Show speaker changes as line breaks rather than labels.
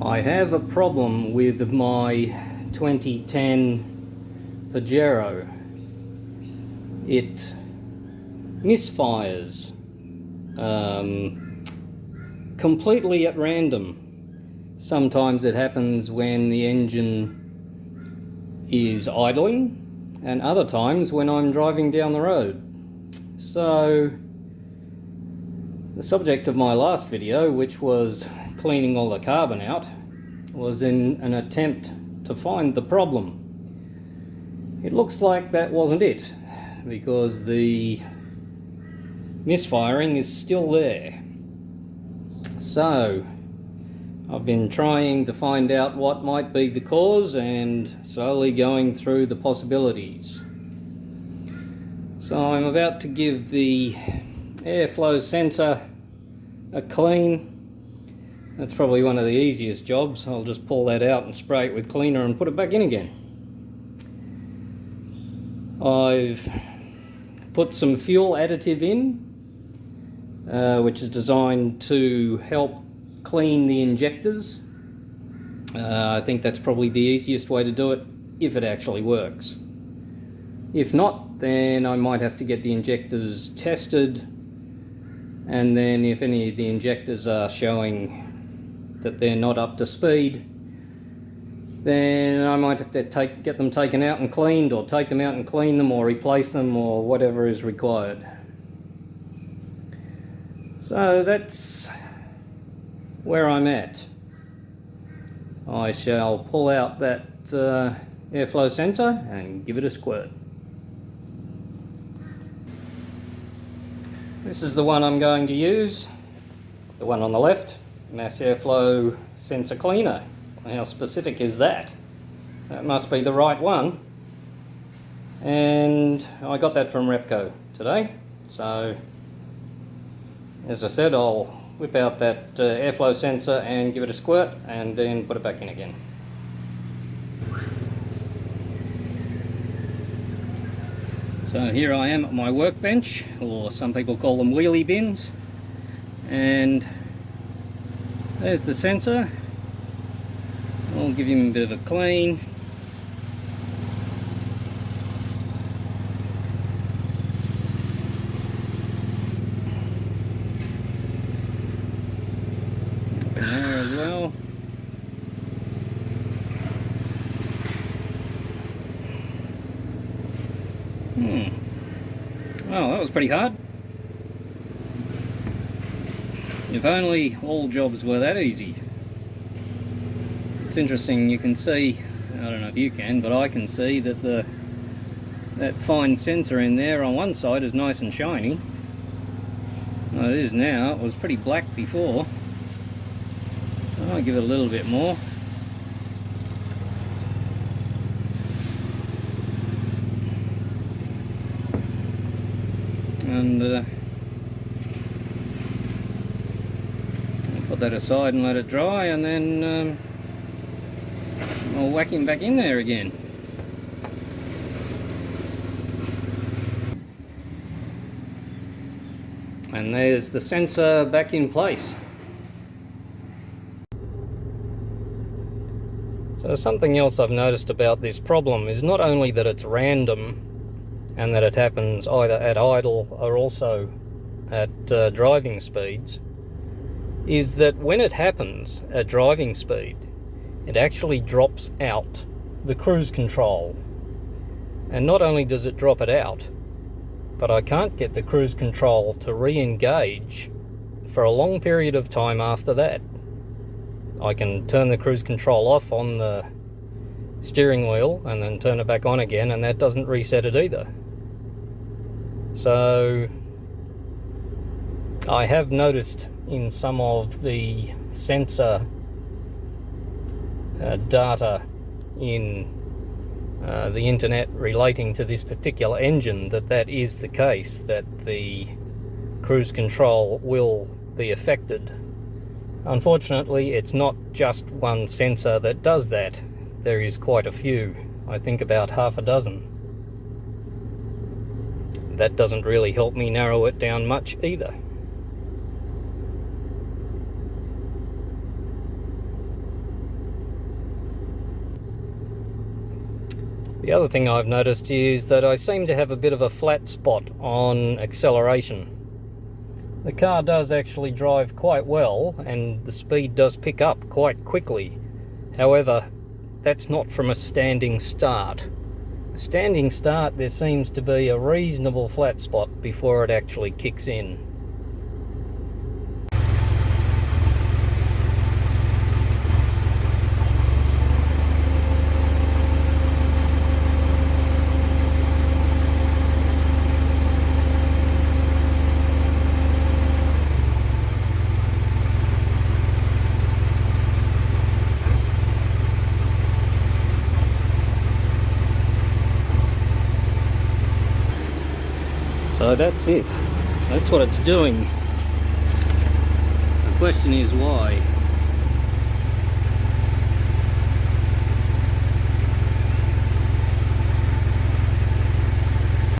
I have a problem with my 2010 Pajero. It misfires completely at random. Sometimes it happens when the engine is idling, and other times when I'm driving down the road. So the subject of my last video, which was cleaning all the carbon out, was in an attempt to find the problem. It looks like that wasn't it, because the misfiring is still there. So I've been trying to find out what might be the cause and slowly going through the possibilities. So I'm about to give the airflow sensor a clean. That's probably one of the easiest jobs. I'll just pull that out and spray it with cleaner and put it back in again. I've put some fuel additive in, which is designed to help clean the injectors. I think that's probably the easiest way to do it, if it actually works. If not, then I might have to get the injectors tested, and then if any of the injectors are showing that they're not up to speed, then I might have to get them taken out and cleaned, or take them out and clean them, or replace them, or whatever is required. So that's where I'm at. I shall pull out that airflow sensor and give it a squirt. This is the one I'm going to use, the one on the left, mass airflow sensor cleaner. How specific is that? That must be the right one. And I got that from Repco today. So, as I said, I'll whip out that airflow sensor and give it a squirt, and then put it back in again. So here I am at my workbench, or some people call them wheelie bins, and there's the sensor. I'll give him a bit of a clean. There as well. Oh, that was pretty hard. If only all jobs were that easy. It's interesting, you can see, I don't know if you can, but I can see that that fine sensor in there on one side is nice and shiny. Well, it is now. It was pretty black before. I'll give it a little bit more. And I'll put that aside and let it dry, and then I'll whack him back in there again. And there's the sensor back in place. So something else I've noticed about this problem is not only that it's random and that it happens either at idle or also at driving speeds, is that when it happens at driving speed, it actually drops out the cruise control. And not only does it drop it out, but I can't get the cruise control to re-engage for a long period of time after that. I can turn the cruise control off on the steering wheel and then turn it back on again, and that doesn't reset it either. So I have noticed in some of the sensor data in the internet relating to this particular engine that is the case, that the cruise control will be affected. Unfortunately, it's not just one sensor that does that. There is quite a few, I think about half a dozen. That doesn't really help me narrow it down much either. The other thing I've noticed is that I seem to have a bit of a flat spot on acceleration. The car does actually drive quite well and the speed does pick up quite quickly. However, that's not from a standing start. A standing start, there seems to be a reasonable flat spot before it actually kicks in. So that's it. That's what it's doing. The question is why?